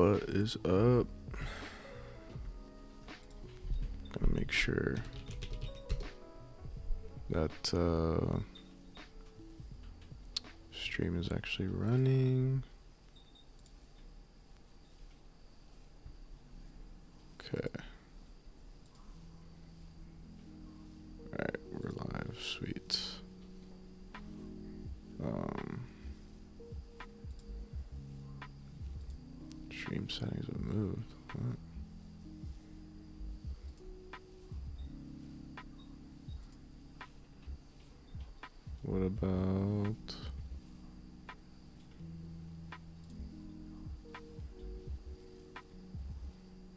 What is up? Gonna make sure that stream is actually running. Okay. Alright, we're live. Sweet. Stream settings have moved. What about...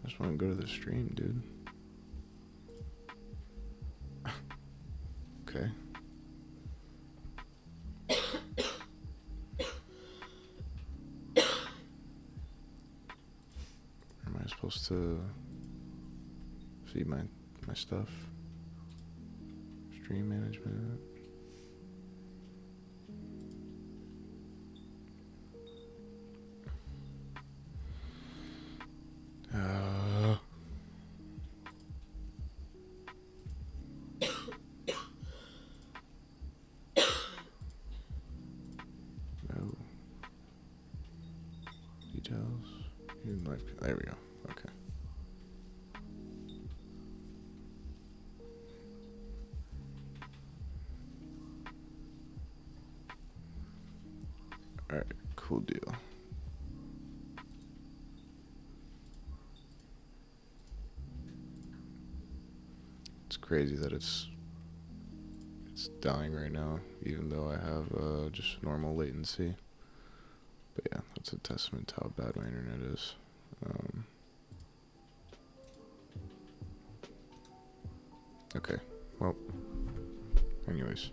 I just want to go to the stream, dude. Okay. Am I supposed to see my stuff? Stream management. No. Details. There we go. Okay. Alright, cool deal. It's crazy that it's dying right now, even though I have just normal latency. But yeah, that's a testament to how bad my internet is. Okay, well, anyways.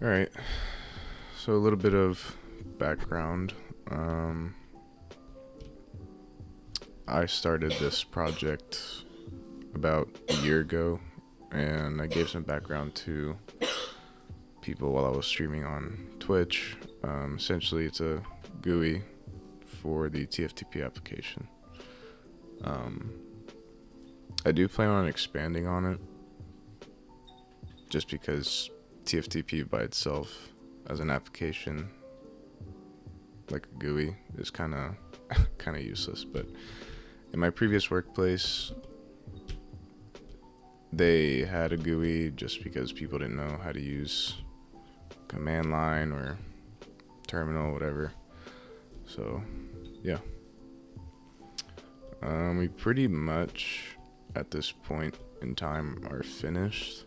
Alright, so a little bit of background. I started this project about a year ago, and I gave some background to people while I was streaming on Twitch. Essentially, it's a GUI for the TFTP application. I do plan on expanding on it, just because TFTP by itself as an application, like a GUI, is kind of useless. But in my previous workplace, they had a GUI just because people didn't know how to use command line or terminal, whatever. So yeah, we pretty much at this point in time are finished.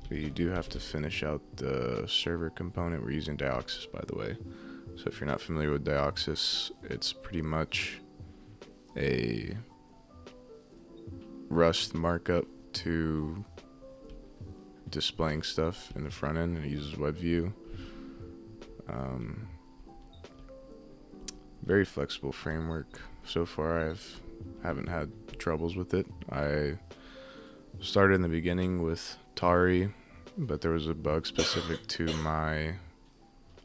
We do have to finish out the server component. We're using Dioxys, by the way. So if you're not familiar with Dioxys, it's pretty much a Rust markup to displaying stuff in the front end, and it uses WebView. Very flexible framework. So far I haven't had troubles with it. I started in the beginning with Tari, but there was a bug specific to my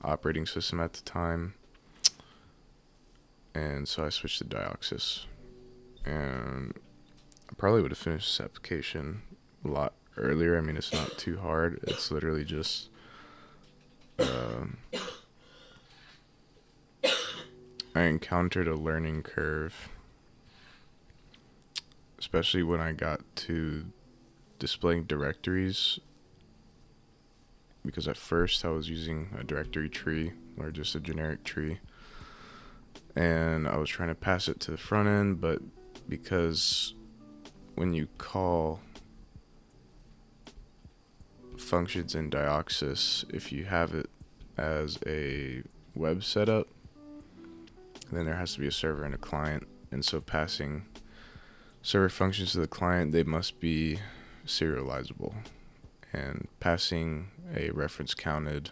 operating system at the time, and so I switched to Dioxys. And I probably would have finished this application a lot earlier. I mean, it's not too hard. It's literally just I encountered a learning curve, especially when I got to displaying directories, because at first I was using a directory tree, or just a generic tree, and I was trying to pass it to the front end, but because when you call functions in Dioxys, if you have it as a web setup, then there has to be a server and a client, and so passing server functions to the client, they must be serializable, and passing a reference counted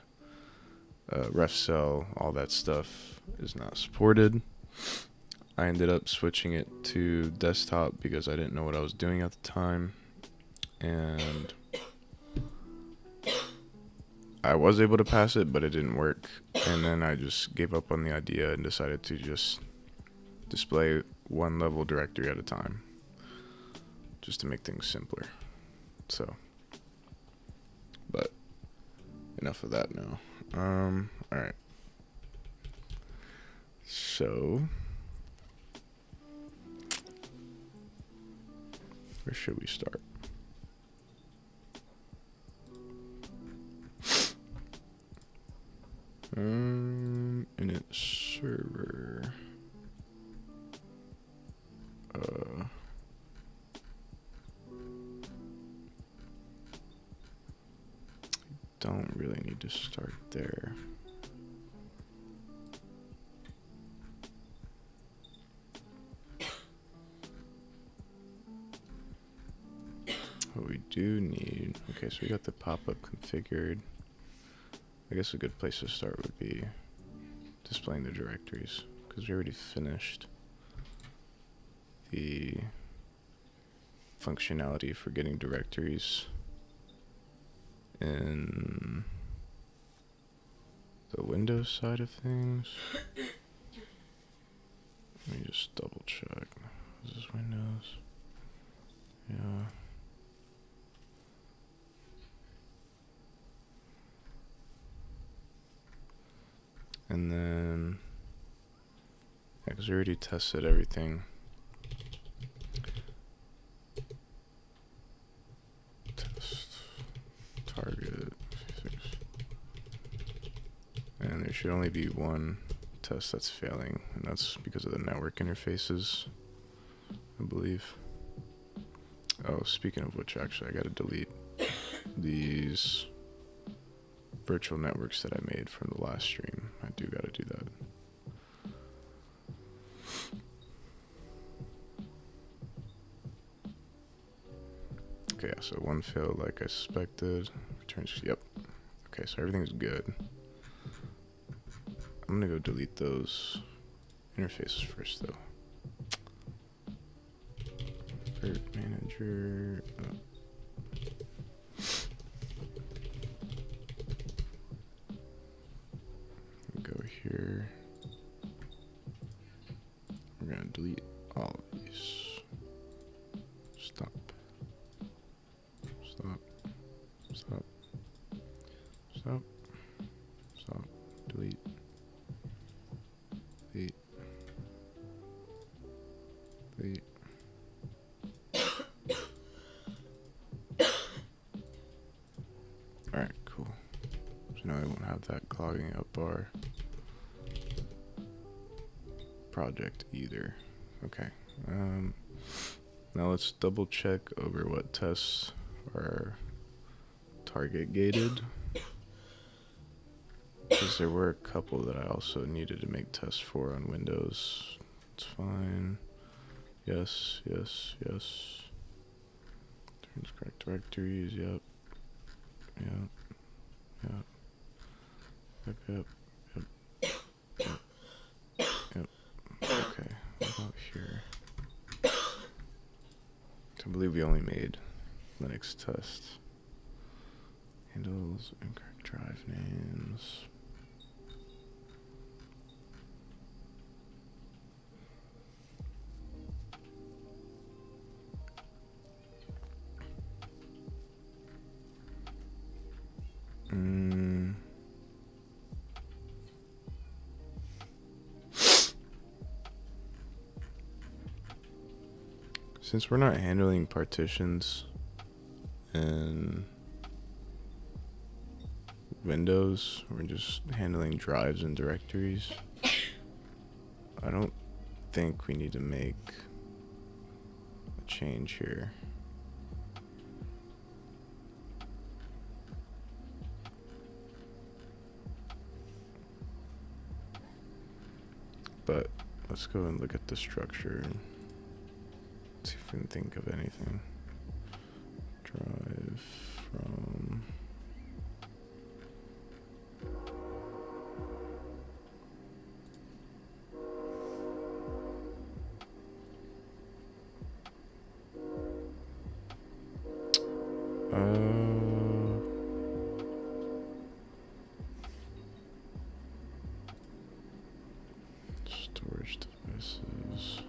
ref cell, all that stuff is not supported. I ended up switching it to desktop because I didn't know what I was doing at the time, and I was able to pass it, but it didn't work. And then I just gave up on the idea and decided to just display one level directory at a time, just to make things simpler. So, but enough of that now. All right. So, where should we start? Init server. Don't really need to start there. What we do need, okay, so we got the pop-up configured. I guess a good place to start would be displaying the directories, because we already finished the functionality for getting directories in the Windows side of things. Let me just double check. Is this Windows? Yeah. And then, yeah, because we already tested everything. Test, target, 6. And there should only be one test that's failing, and that's because of the network interfaces, I believe. Oh, speaking of which, actually, I gotta delete these virtual networks that I made from the last stream. I do gotta do that. Okay, yeah, so one failed like I suspected. Returns, yep. Okay, so everything's good. I'm gonna go delete those interfaces first, though. Virt manager. Go here. We're gonna delete all of these. Stop. Stop. Stop. Stop. Stop. Delete. Delete. Delete. Alright, cool. So now I won't have that clogging up our project either. Okay. Now let's double check over what tests are target gated, because there were a couple that I also needed to make tests for on Windows. It's fine. Yes, yes, yes. Turns correct directories. Yep. Yep. Yep. Yep. Yep. Yep. Yep. Yep. Okay. What about here? I believe we only made Linux tests. Handles, incorrect drive names. Since we're not handling partitions in Windows, we're just handling drives and directories. I don't think we need to make a change here. But let's go and look at the structure and see if we can think of anything. Drive from... storage devices.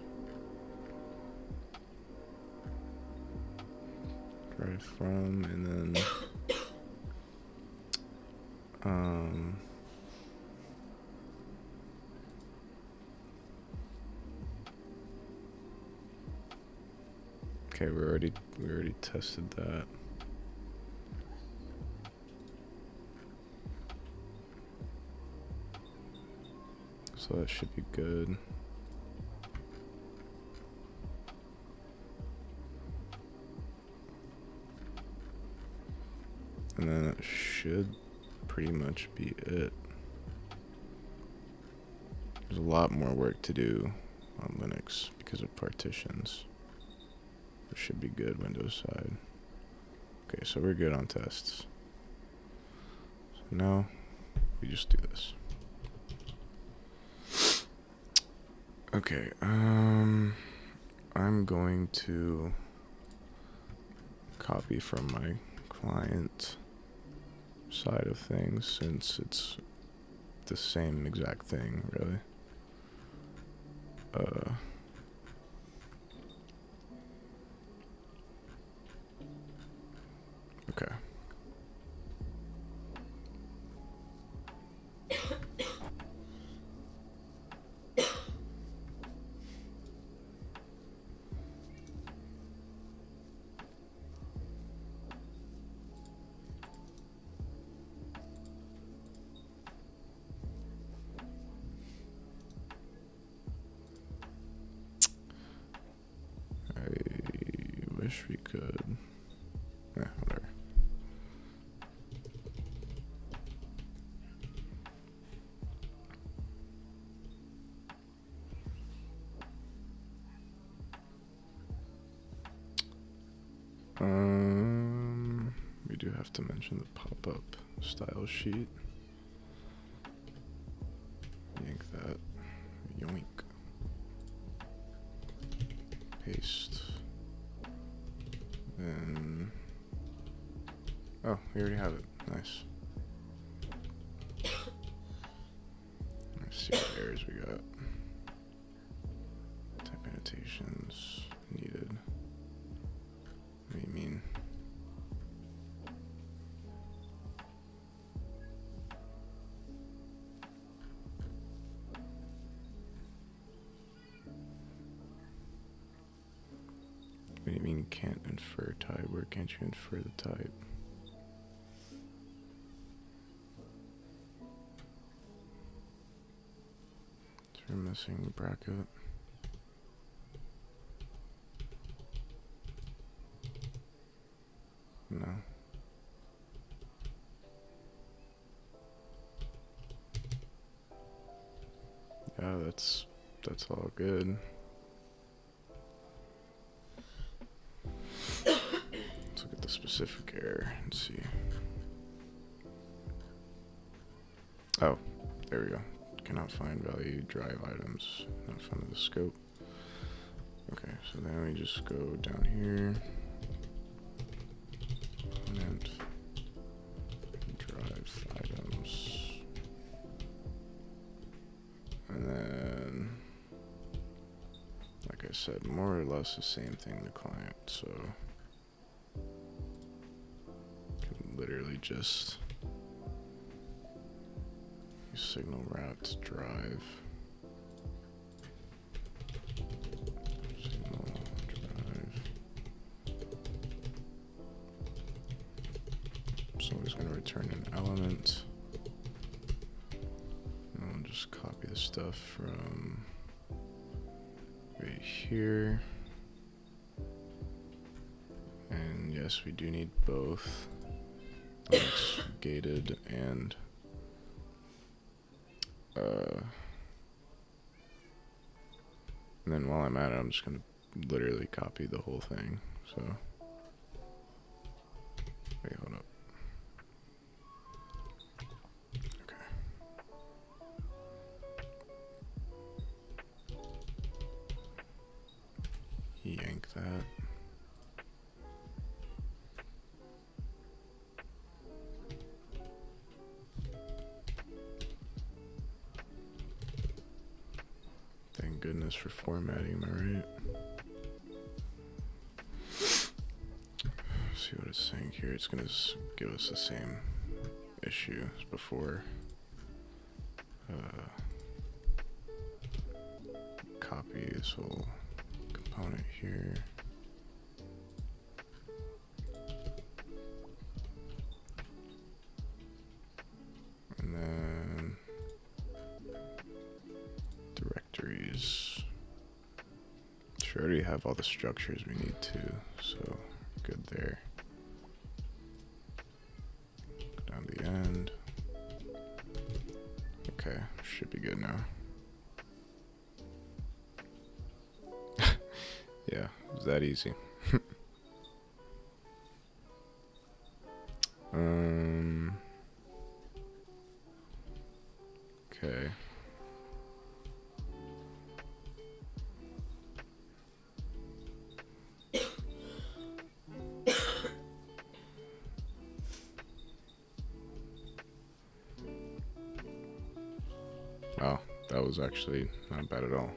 Drive from, and then okay, we already tested that. So that should be good. And then that should pretty much be it. There's a lot more work to do on Linux because of partitions. It should be good Windows side. Okay, so we're good on tests. So now we just do this. Okay, I'm going to copy from my client side of things since it's the same exact thing, really. Okay. I wish we could. Whatever. We do have to mention the pop-up style sheet. Yank that. Yoink. Paste. Then. Oh, we already have it. Nice. Let's see what errors we got. Type annotations needed. What do you mean? What do you mean can't infer type? Where can't you infer the type? So we're missing bracket. No. Yeah, that's all good. Let's look at the specific error and see. Oh, there we go. Cannot find value drive items. Not found in the scope. Okay, so then we just go down here. And drive items. And then, like I said, more or less the same thing the client, so can literally just use signal wrapped drive. Signal drive. So it's going to return an element. And we'll just copy the stuff from right here. And yes, we do need both Linux gated and and then while I'm at it, I'm just gonna literally copy the whole thing. So wait, hold up. Okay. Yank that. goodness for formatting, am I right? See what it's saying here. It's gonna give us the same issue as before. Copy this whole component here. And then directories. Should already have all the structures we need to, so good there. Go down the end. Okay, should be good now. Yeah, it was that easy. Okay. Oh, that was actually not bad at all.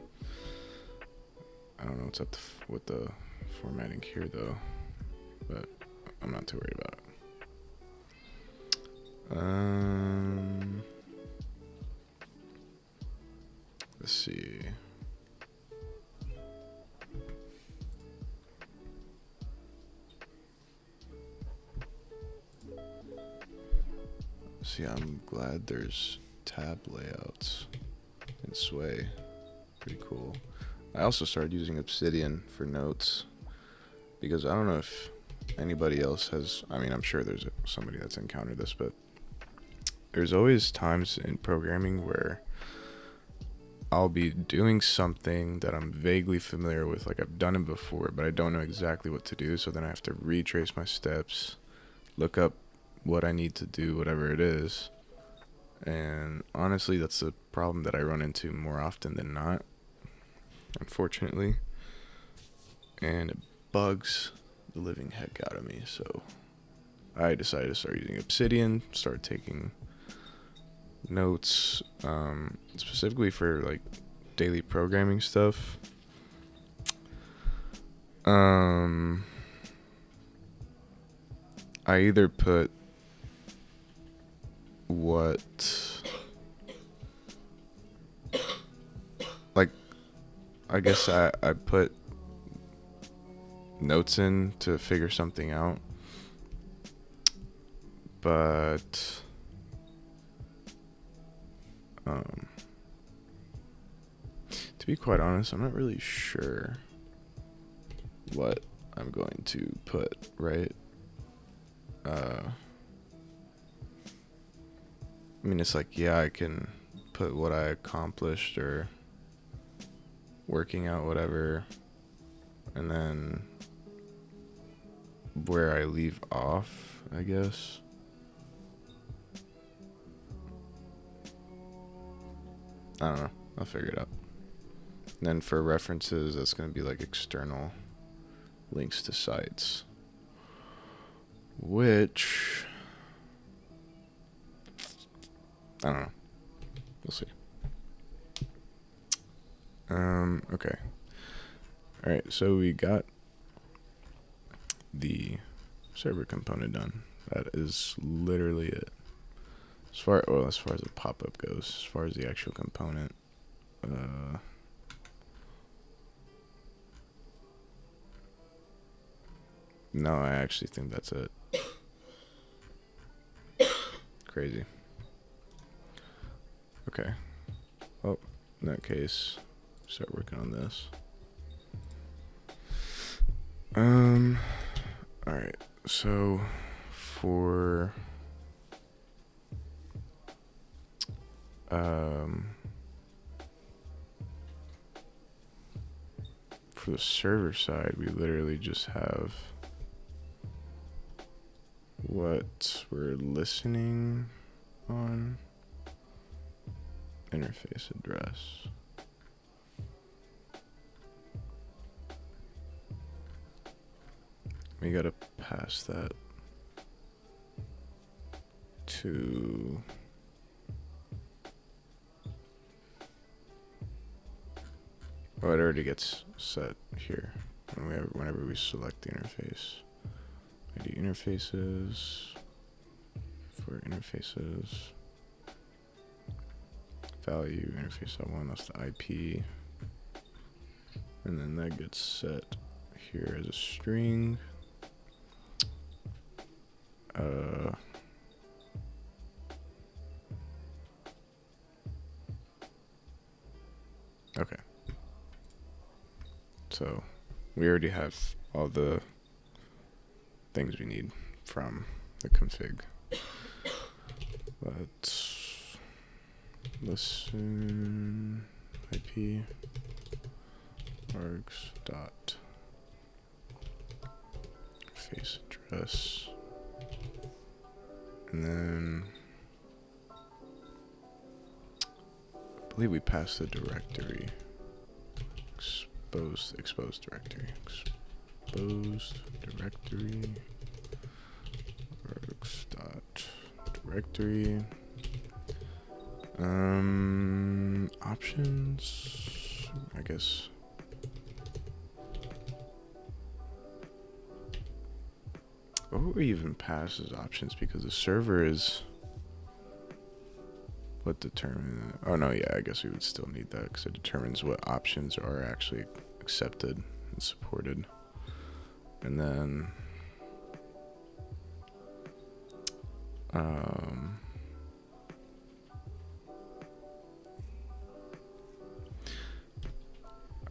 I don't know what's up with the formatting here though, but I'm not too worried about it. Let's see. See, I'm glad there's tab layouts in Sway. Pretty cool. I also started using Obsidian for notes because I don't know if anybody else has, I mean, I'm sure there's somebody that's encountered this, but there's always times in programming where I'll be doing something that I'm vaguely familiar with, like I've done it before, but I don't know exactly what to do, so then I have to retrace my steps, look up what I need to do, whatever it is. And honestly, that's a problem that I run into more often than not, unfortunately. And it bugs the living heck out of me, so I decided to start using Obsidian, start taking notes, specifically for like daily programming stuff. I either put I guess I put notes in to figure something out, but to be quite honest, I'm not really sure what I'm going to put, right? I mean, it's like, yeah, I can put what I accomplished or working out whatever, and then where I leave off, I guess. I don't know. I'll figure it out. And then for references, that's going to be like external links to sites, which I don't know. We'll see. Okay. All right. So we got the server component done. That is literally it. As far as the pop-up goes, as far as the actual component, no, I actually think that's it. Crazy. Okay. Well, in that case, start working on this. Alright, so for the server side, we literally just have what we're listening on, interface address. We gotta pass that to Oh, it already gets set here whenever we select the interface. ID interfaces, for interfaces, value interface.1, that's the IP. And then that gets set here as a string. Okay. So we already have all the things we need from the config. Let's listen IP args dot face address, and then I believe we passed the directory exposed directory args dot directory. Options, I guess. What would we even pass as options? Because the server is what determines. Oh no, yeah, I guess we would still need that because it determines what options are actually accepted and supported. And then I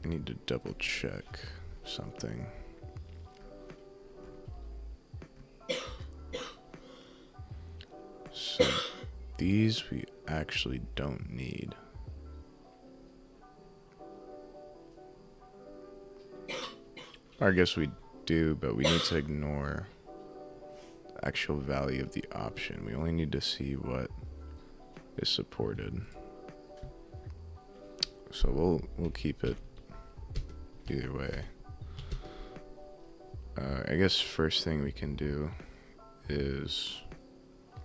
need to double check something. So these we actually don't need. I guess we do, but we need to ignore the actual value of the option. We only need to see what is supported. So we'll keep it either way. I guess first thing we can do is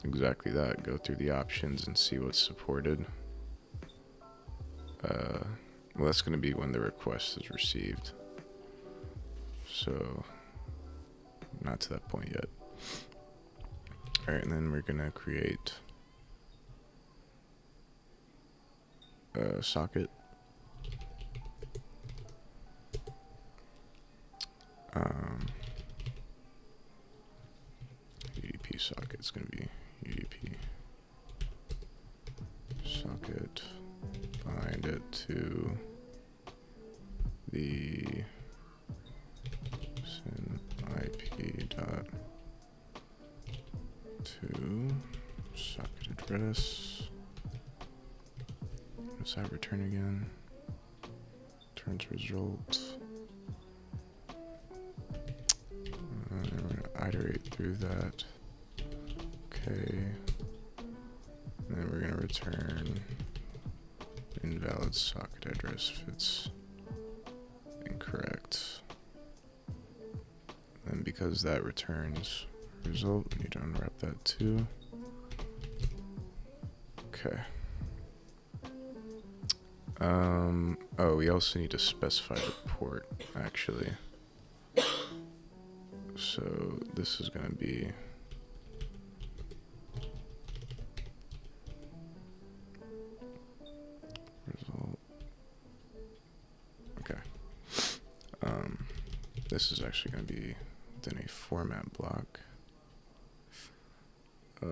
exactly that. Go through the options and see what's supported. Well, that's going to be when the request is received. So, not to that point yet. Alright, and then we're going to create a socket. UDP socket is going to be UDP socket, bind it to the IP dot to socket address. What's that return again? Returns result. And we're going to iterate through that. Okay. And then we're going to return invalid socket address if it's incorrect. And because that returns result, we need to unwrap that too. Okay. Oh, we also need to specify the port, actually. So this is going to be result. Okay. This is actually going to be within a format block. Why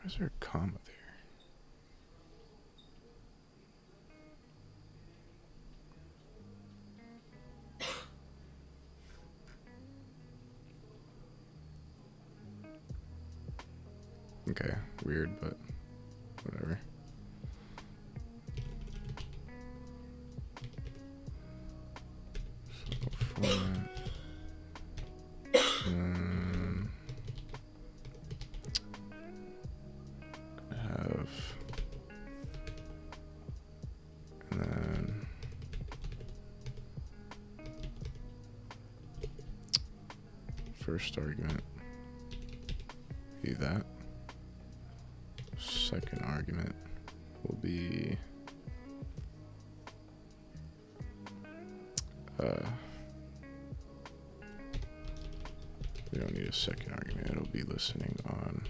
is there a comma there? Okay, weird, but whatever. So format. And then first argument be that. Second argument will be we don't need a second argument. It'll be listening on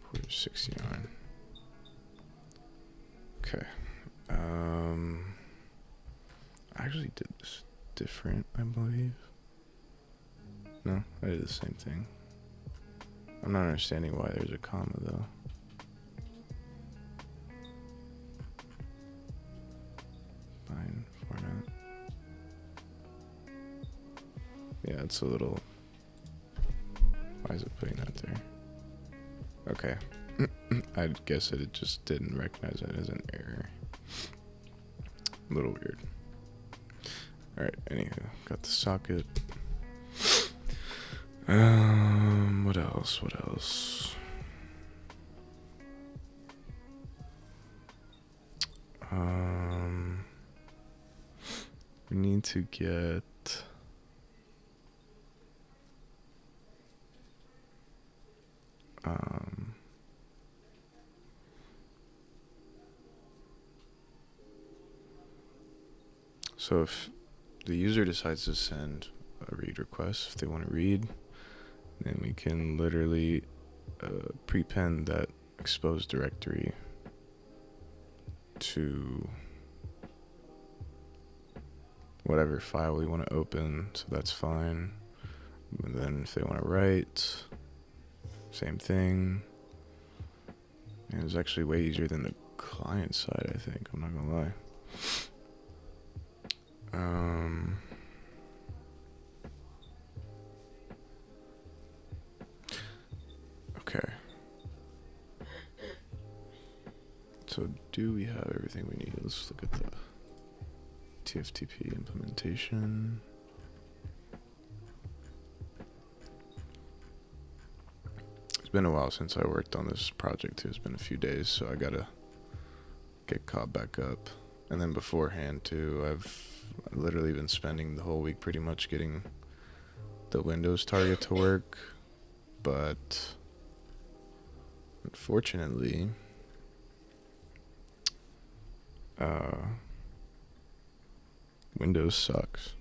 port 69. Okay. I actually did this different, I believe. No, I did the same thing. I'm not understanding why there's a comma though. Fine format. Yeah, it's a little. Why is it putting that there? Okay. I guess it just didn't recognize it as an error. A little weird. Alright, anywho, got the socket. What else? What else? We need to get so if the user decides to send a read request, if they want to read, then we can literally prepend that exposed directory to whatever file we want to open, so that's fine. And then if they want to write, same thing. And it was actually way easier than the client side, I think. I'm not gonna lie. Okay. So do we have everything we need? Let's look at the TFTP implementation. It's been a while since I worked on this project too. It's been a few days, so I gotta get caught back up. And then beforehand too, I've literally been spending the whole week pretty much getting the Windows target to work, but unfortunately, Windows sucks.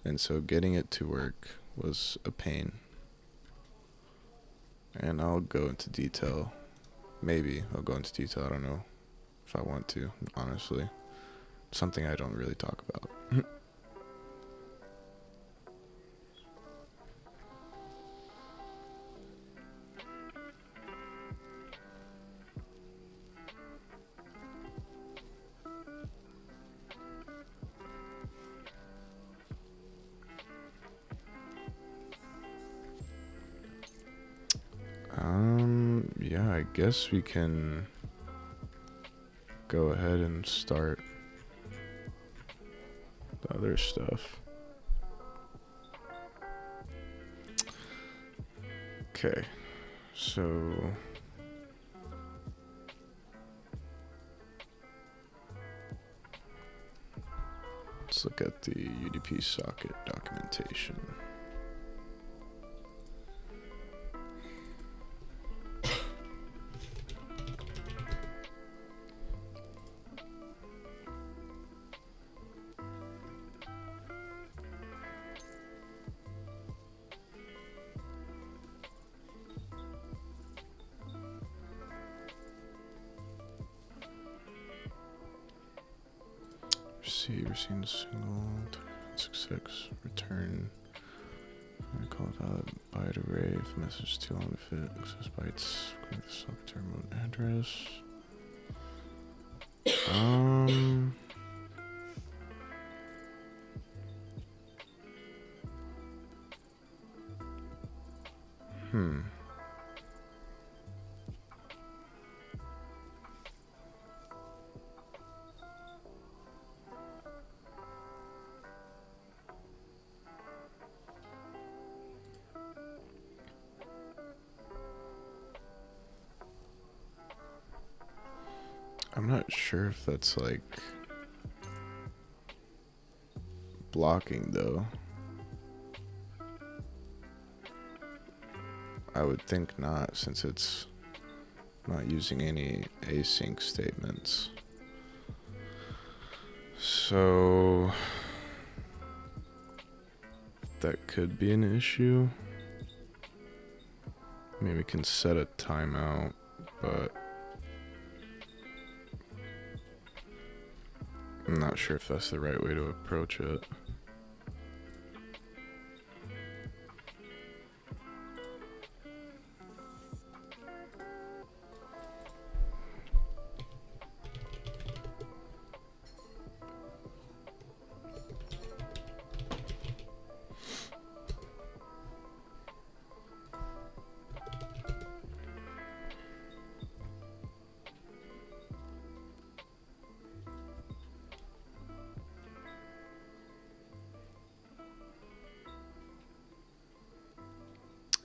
And so getting it to work was a pain. And I'll go into detail. Maybe I'll go into detail. I don't know if I want to, honestly. It's something I don't really talk about. Yeah, I guess we can go ahead and start the other stuff. Okay, so let's look at the UDP socket documentation. Receiving a single 66 return. I call it out byte array if the message is too long to fit. Access bytes according to the socket to remote address. I'm not sure if that's like blocking though. I would think not, since it's not using any async statements. So that could be an issue. Maybe we can set a timeout, but I'm not sure if that's the right way to approach it.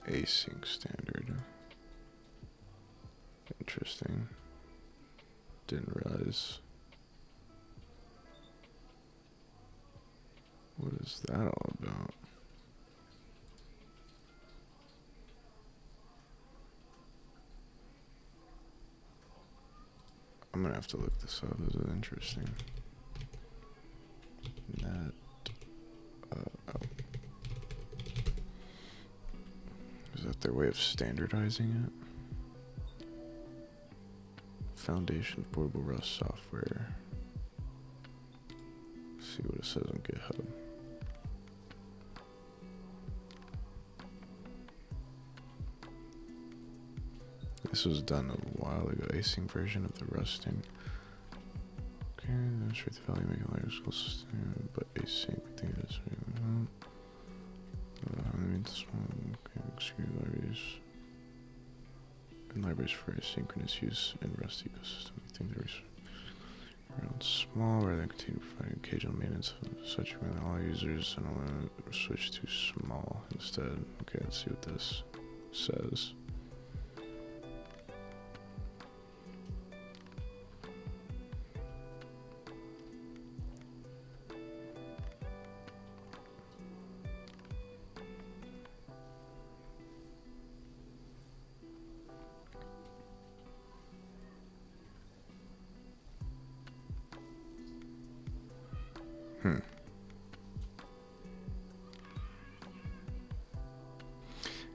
Async standard. Interesting. Didn't realize. What is that all about? I'm gonna have to look this up. This is interesting. Net. Oh. Is that their way of standardizing it? Foundation portable Rust software. Let's see what it says on GitHub. This was done a while ago. Async version of the Rust thing. Okay, demonstrate the value making layers school system, but async. I think it is. Execute libraries and libraries for asynchronous use in Rust ecosystem. I think there's around small rather than continue providing occasional maintenance of such when all users and all switch to small instead. Okay, let's see what this says.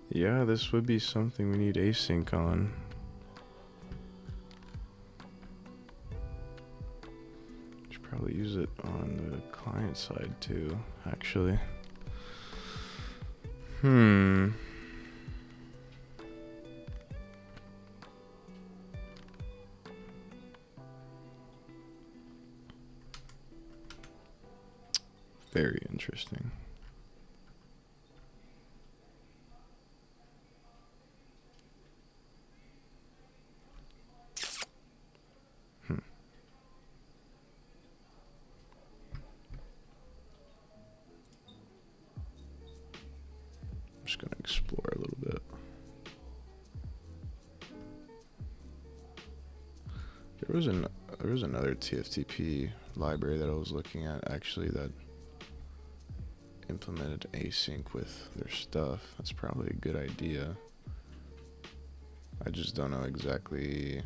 Yeah, this would be something we need async on. Should probably use it on the client side too, actually. Very interesting. I'm just gonna explore a little bit. There was another TFTP library that I was looking at actually that implemented async with their stuff. That's probably a good idea. I just don't know exactly,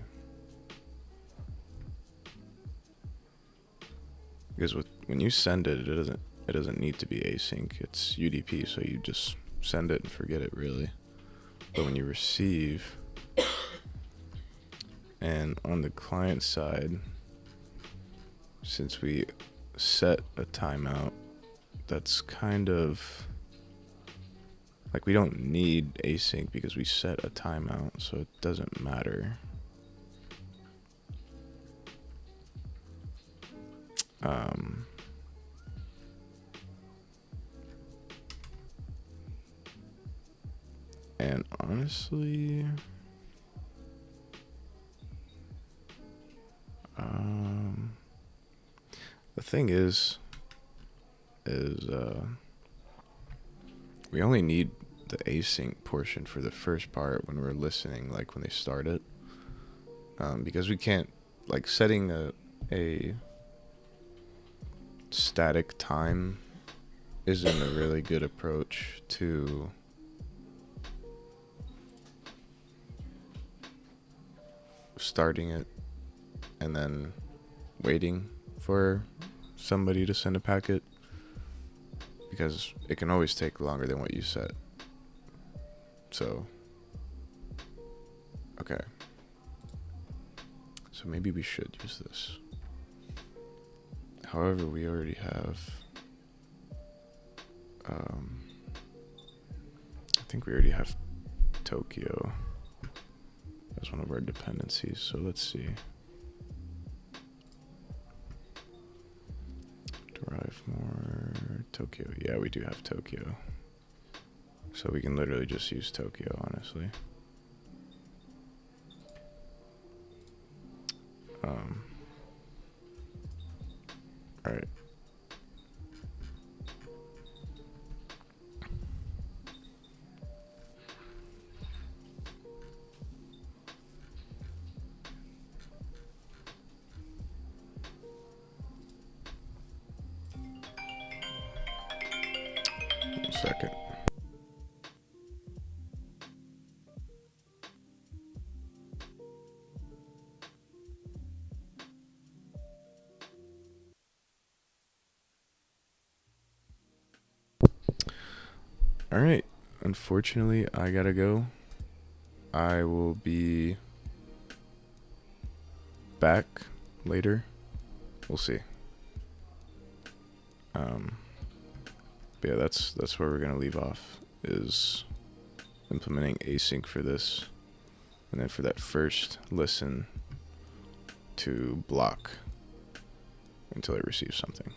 because when you send it, it doesn't need to be async. It's UDP, so you just send it and forget it, really. But when you receive, and on the client side, since we set a timeout, that's kind of like we don't need async because we set a timeout, so it doesn't matter. And honestly, the thing is we only need the async portion for the first part when we're listening, like when they start it, because we can't, like, setting a static time isn't a really good approach to starting it and then waiting for somebody to send a packet, because it can always take longer than what you set. So, okay. So maybe we should use this. However, we already have, I think we already have Tokyo as one of our dependencies. So let's see. Derive more Tokyo. Yeah, we do have Tokyo. So we can literally just use Tokyo, honestly. All right. One second. All right. Unfortunately, I gotta go. I will be back later. We'll see. But yeah, that's where we're gonna leave off, is implementing async for this, and then for that first listen to block until it receives something.